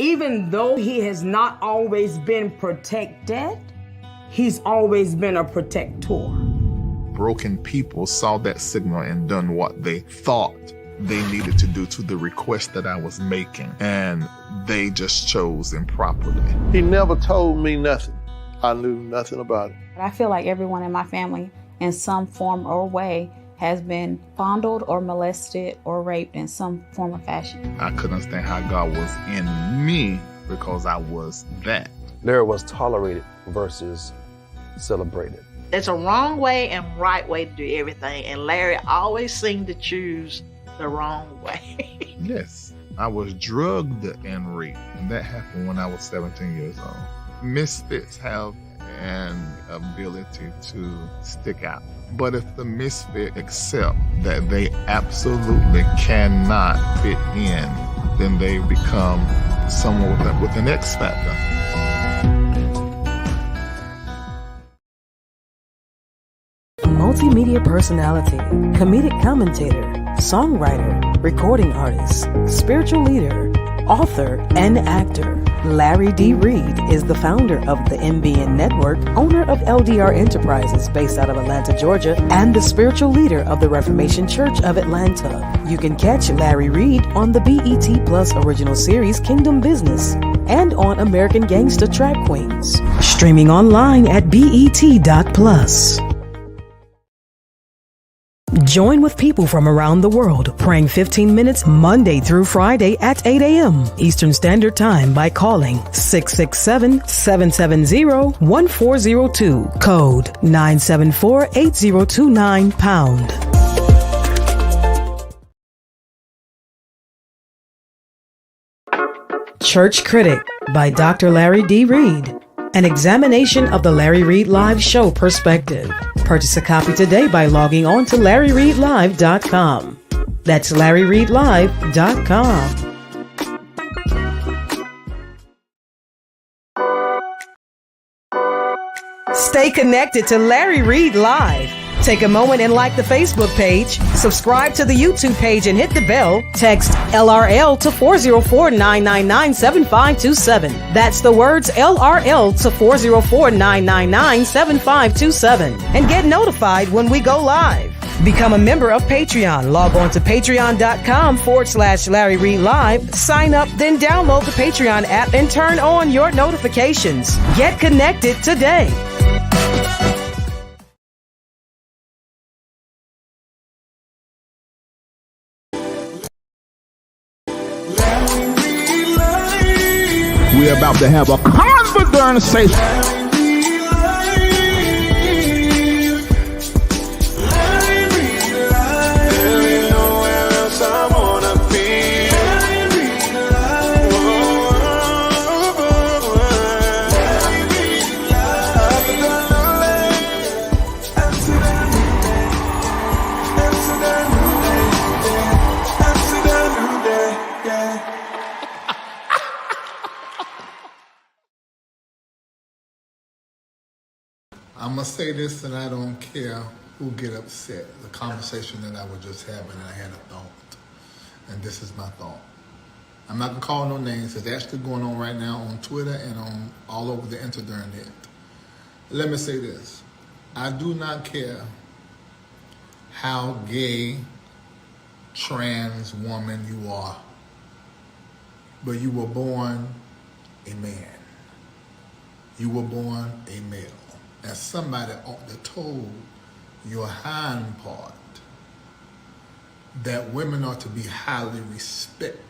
Even though he has not always been protected, he's always been a protector. Broken people saw that signal and done what they thought they needed to do to the request that I was making, and they just chose improperly. He never told me nothing. I knew nothing about it. I feel like everyone in my family, in some form or way, has been fondled or molested or raped in some form or fashion. I couldn't understand how God was in me because I was that. There was tolerated versus celebrated. There's a wrong way and right way to do everything, and Larry always seemed to choose the wrong way. Yes, I was drugged and raped, and that happened when I was 17 years old. Misfits have an ability to stick out. But if the misfit accept that they absolutely cannot fit in, then they become someone with an X factor. Multimedia personality, comedic commentator, songwriter, recording artist, spiritual leader, author, and actor. Larry D. Reid is the founder of the MBN Network, owner of LDR Enterprises based out of Atlanta, Georgia, and the spiritual leader of the Reformation Church of Atlanta. You can catch Larry Reid on the BET Plus original series Kingdom Business and on American Gangsta Track Queens. Streaming online at BET.plus. Join with people from around the world praying 15 minutes Monday through Friday at 8 a.m. Eastern Standard Time by calling 667-770-1402, code 974-8029 #. Church Critic by Dr. Larry D. Reid. An examination of the Larry Reid Live show perspective. Purchase a copy today by logging on to LarryReidLive.com. That's LarryReidLive.com. Stay connected to Larry Reid Live. Take a moment and like the Facebook page, subscribe to the YouTube page and hit the bell. Text LRL to 404-999-7527. That's the words LRL to 404-999-7527. And get notified when we go live. Become a member of Patreon. Log on to patreon.com/Larry Reid Live. Sign up, then download the Patreon app and turn on your notifications. Get connected today. We're about to have a conversation. I'm going to say this, and I don't care who get upset. The conversation that I was just having, and I had a thought. And this is my thought. I'm not going to call no names. It's actually going on right now on Twitter and on all over the internet. Let me say this. I do not care how gay, trans woman you are, but you were born a man. You were born a male. And somebody ought to told your hind part that women are to be highly respected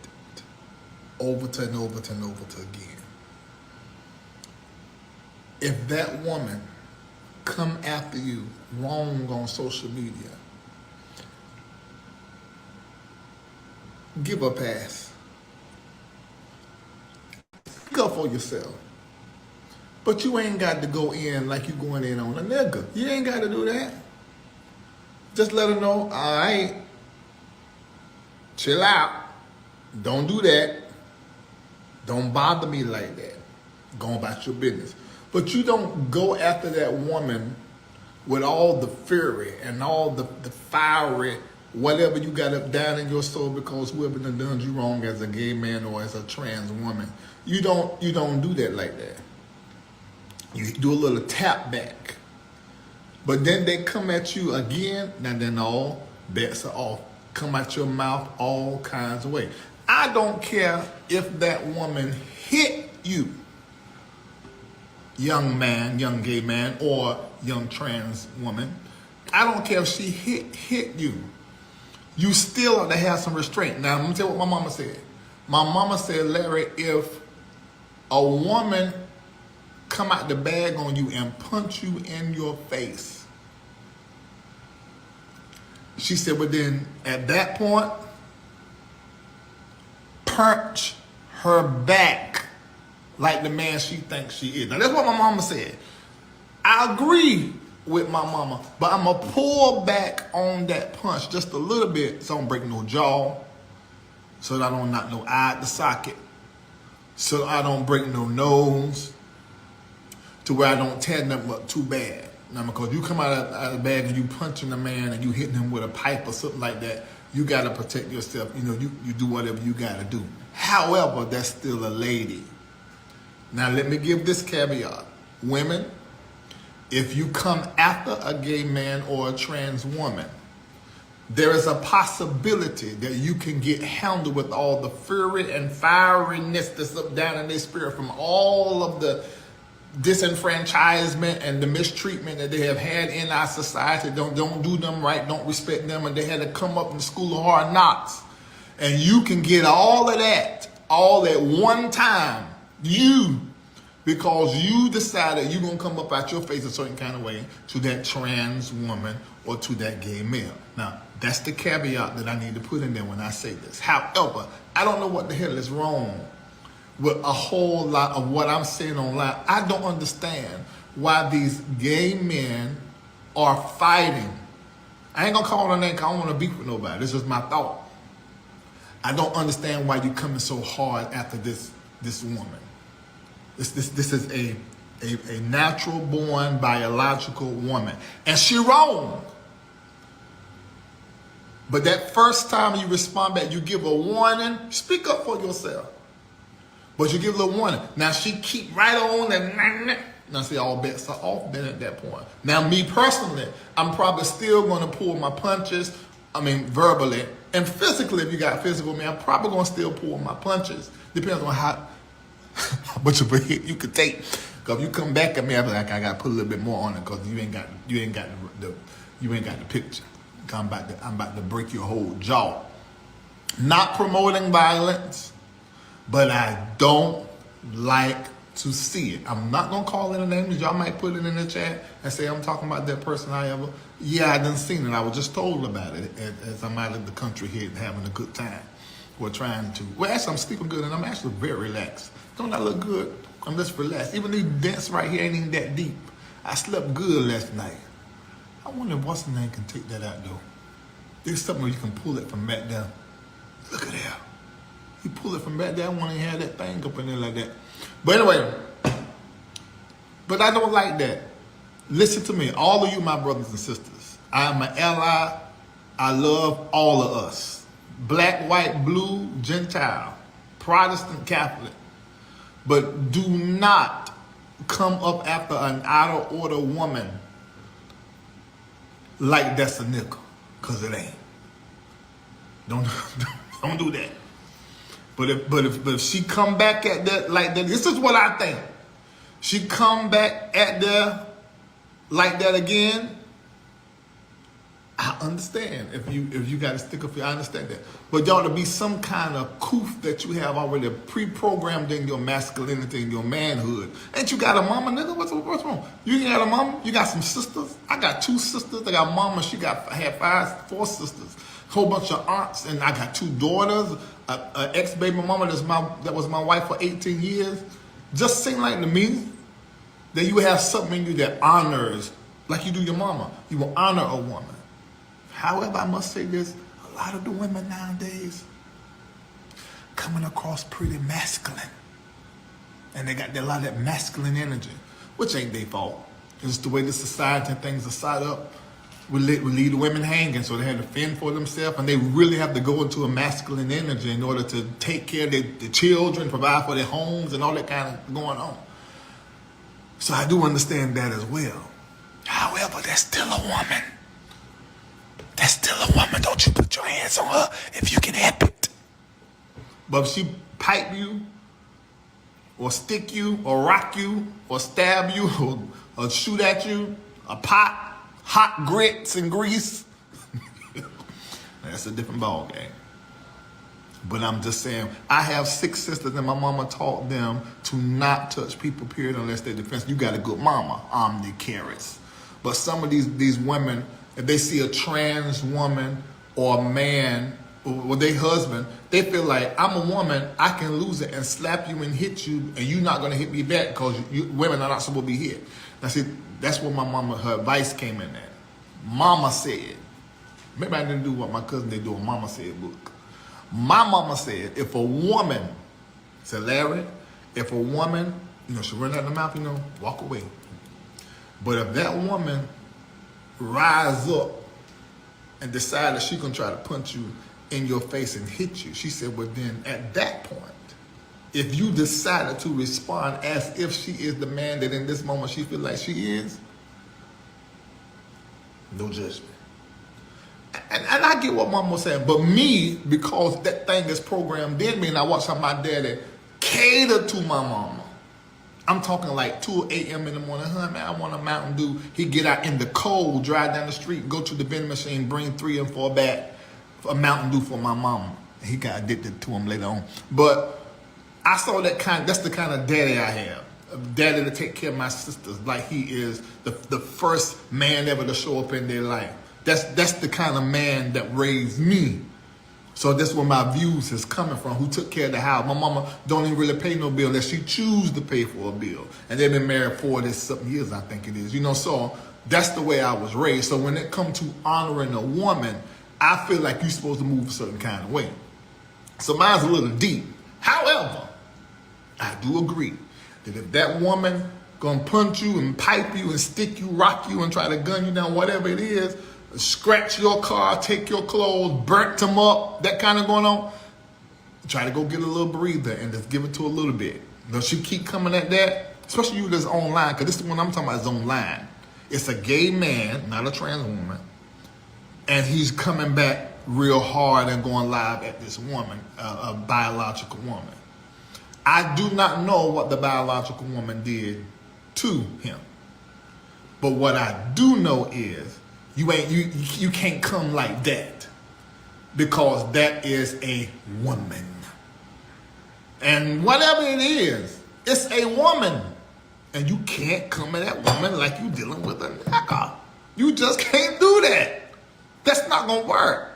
over and over and over again. If that woman come after you wrong on social media, give her a pass. Go for yourself. But you ain't got to go in like you going in on a nigga. You ain't got to do that. Just let her know, all right, chill out. Don't do that. Don't bother me like that. Go about your business. But you don't go after that woman with all the fury and all the fiery whatever you got up down in your soul because whoever done you wrong as a gay man or as a trans woman, you don't do that like that. You do a little tap back. But then they come at you again, and then all bets are off. Come out your mouth all kinds of ways. I don't care if that woman hit you, young man, young gay man, or young trans woman. I don't care if she hit you. You still have to have some restraint. Now, I'm going to tell you what my mama said. My mama said, Larry, if a woman come out the bag on you and punch you in your face, she said, well then, at that point, punch her back like the man she thinks she is. Now, that's what my mama said. I agree with my mama, but I'm going to pull back on that punch just a little bit so I don't break no jaw, so that I don't knock no eye at the socket, so I don't break no nose, to where I don't tear them up too bad. Now, because you come out of the bag and you punching a man and you hitting him with a pipe or something like that, you got to protect yourself. You know, you do whatever you got to do. However, that's still a lady. Now, let me give this caveat. Women, if you come after a gay man or a trans woman, there is a possibility that you can get handled with all the fury and fieriness that's up down in their spirit from all of the disenfranchisement and the mistreatment that they have had in our society. Don't do them right, don't respect them, and they had to come up in the school of hard knocks. And you can get all of that all at one time, because you decided you're going to come up out your face a certain kind of way to that trans woman or to that gay male. Now, that's the caveat that I need to put in there when I say this. However, I don't know what the hell is wrong with a whole lot of what I'm saying online. I don't understand why these gay men are fighting. I ain't gonna call her name because I don't want to beef with nobody. This is my thought. I don't understand why you're coming so hard after this woman. This is a natural born biological woman, and she wrong. But that first time you respond back, you give a warning. Speak up for yourself. But you give a little warning. Now she keep right on and now see, all bets are off then at that point. Now me personally, I'm probably still going to pull my punches. I mean verbally and physically. If you got physical, man, I'm probably going to still pull my punches. Depends on how much of a hit you could take. Because if you come back at me, I'm like, I got to put a little bit more on it because you ain't got the picture. I'm about to break your whole jaw. Not promoting violence, but I don't like to see it. I'm not gonna call any names. Y'all might put it in the chat and say I'm talking about that person. Yeah, I done seen it. I was just told about it as I'm out of the country here having a good time. We're trying to. Well, actually, I'm sleeping good and I'm actually very relaxed. Don't I look good? I'm just relaxed. Even these dents right here ain't even that deep. I slept good last night. I wonder if what's the name can take that out though. There's something where you can pull it from back down. Look at that. You pull it from back there. I want to have that thing up in there like that. But anyway, but I don't like that. Listen to me, all of you, my brothers and sisters. I am an ally. I love all of us. Black, white, blue, Gentile, Protestant, Catholic. But do not come up after an out of order woman like that's a nickel, because it ain't. Don't do that. But if she come back at that like that, this is what I think. She come back at there like that again, I understand. If you got to stick up, I understand that. But there ought to be some kind of coof that you have already pre-programmed in your masculinity and your manhood. Ain't you got a mama, nigga? What's wrong? You ain't got a mama? You got some sisters? I got 2 sisters. I got mama. She had 4 sisters. Whole bunch of aunts, and I got 2 daughters. An ex-baby mama that was my wife for 18 years. Just seemed like to me that you have something in you that honors, like you do your mama. You will honor a woman. However, I must say this, a lot of the women nowadays coming across pretty masculine. And they got a lot of that masculine energy, which ain't their fault. It's the way the society and things are set up. would leave the women hanging, so they had to fend for themselves, and they really have to go into a masculine energy in order to take care of the children, provide for their homes, and all that kind of going on. So I do understand that as well. However, that's still a woman. That's still a woman. Don't you put your hands on her if you can help it. But if she pipe you, or stick you, or rock you, or stab you, or shoot at you, a pot, hot grits and grease, that's a different ball game. But I'm just saying, I have 6 sisters, and my mama taught them to not touch people, period, unless they're defensive. You got a good mama, omnicarous. But some of these women, if they see a trans woman or a man or their husband, they feel like, I'm a woman, I can lose it and slap you and hit you, and you're not going to hit me back because women are not supposed to be hit. Now see, that's where my mama, her advice came in at. Mama said, maybe I didn't do what my cousin did do a Mama Said book. My mama said, if a woman, said Larry, if a woman, she run out of the mouth, walk away. But if that woman rise up and decide that she's going to try to punch you in your face and hit you, she said, well then at that point, if you decided to respond as if she is the man that in this moment she feels like she is, no judgment. And I get what mama was saying, but me, because that thing is programmed in me, and I watch how my daddy cater to my mama. I'm talking like 2 a.m. in the morning, man, I want a Mountain Dew. He get out in the cold, drive down the street, go to the vending machine, bring 3 and 4 back a Mountain Dew for my mama. He got addicted to him later on. But I saw that's the kind of daddy I have. A daddy to take care of my sisters like he is the first man ever to show up in their life. That's the kind of man that raised me. So that's where my views is coming from, who took care of the house. My mama don't even really pay no bill unless she choose to pay for a bill. And they've been married 40-something years, I think it is. So that's the way I was raised. So when it comes to honoring a woman, I feel like you're supposed to move a certain kind of way. So mine's a little deep. However, I do agree that if that woman gonna punch you and pipe you and stick you, rock you, and try to gun you down, whatever it is, scratch your car, take your clothes, burnt them up, that kind of going on, try to go get a little breather and just give it to a little bit. If she keep coming at that, especially you that's online, because this is the one I'm talking about is online. It's a gay man, not a trans woman, and he's coming back real hard and going live at this woman, a biological woman. I do not know what the biological woman did to him. But what I do know is you can't come like that, because that is a woman. And whatever it is, it's a woman. And you can't come at that woman like you dealing with a nigga. You just can't do that. That's not gonna work.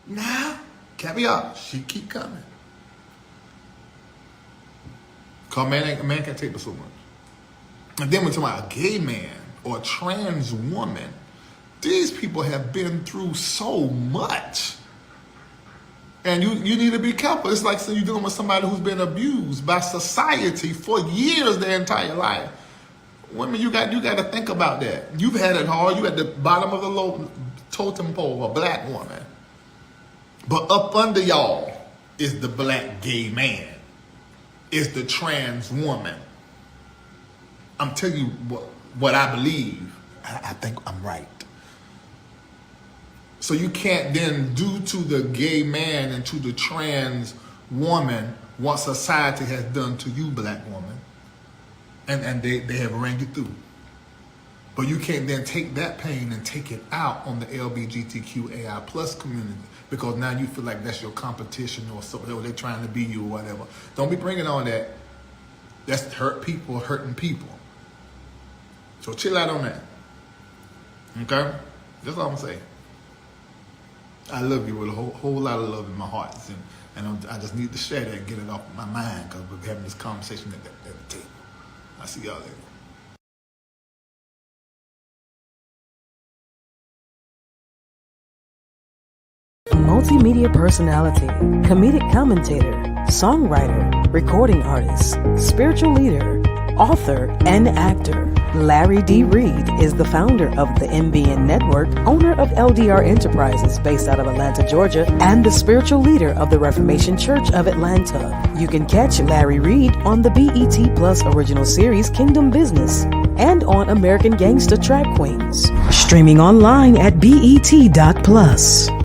Now, caveat, she keep coming. Cause man can't take this so much. And then we're talking about a gay man or a trans woman. These people have been through so much. And you need to be careful. It's like you're dealing with somebody who's been abused by society for years, their entire life. Women, you got to think about that. You've had it hard. You at the bottom of the low totem pole, a black woman. But up under y'all is the black gay man. Is the trans woman. I'm telling you what I believe. I think I'm right. So you can't then do to the gay man and to the trans woman what society has done to you, black woman. And they have ran you through. But you can't then take that pain and take it out on the LGBTQAI plus community, because now you feel like that's your competition or something, or they're trying to be you or whatever. Don't be bringing on that. That's hurt people hurting people. So chill out on that. Okay? That's all I'm saying. I love you with a whole lot of love in my heart. And I just need to share that and get it off my mind, because we're having this conversation at the table. I'll see y'all later. Multimedia personality, comedic commentator, songwriter, recording artist, spiritual leader, author, and actor. Larry D. Reid is the founder of the MBN Network, owner of LDR Enterprises based out of Atlanta, Georgia, and the spiritual leader of the Reformation Church of Atlanta. You can catch Larry Reid on the BET Plus original series Kingdom Business and on American Gangster Trap Queens. Streaming online at BET.plus.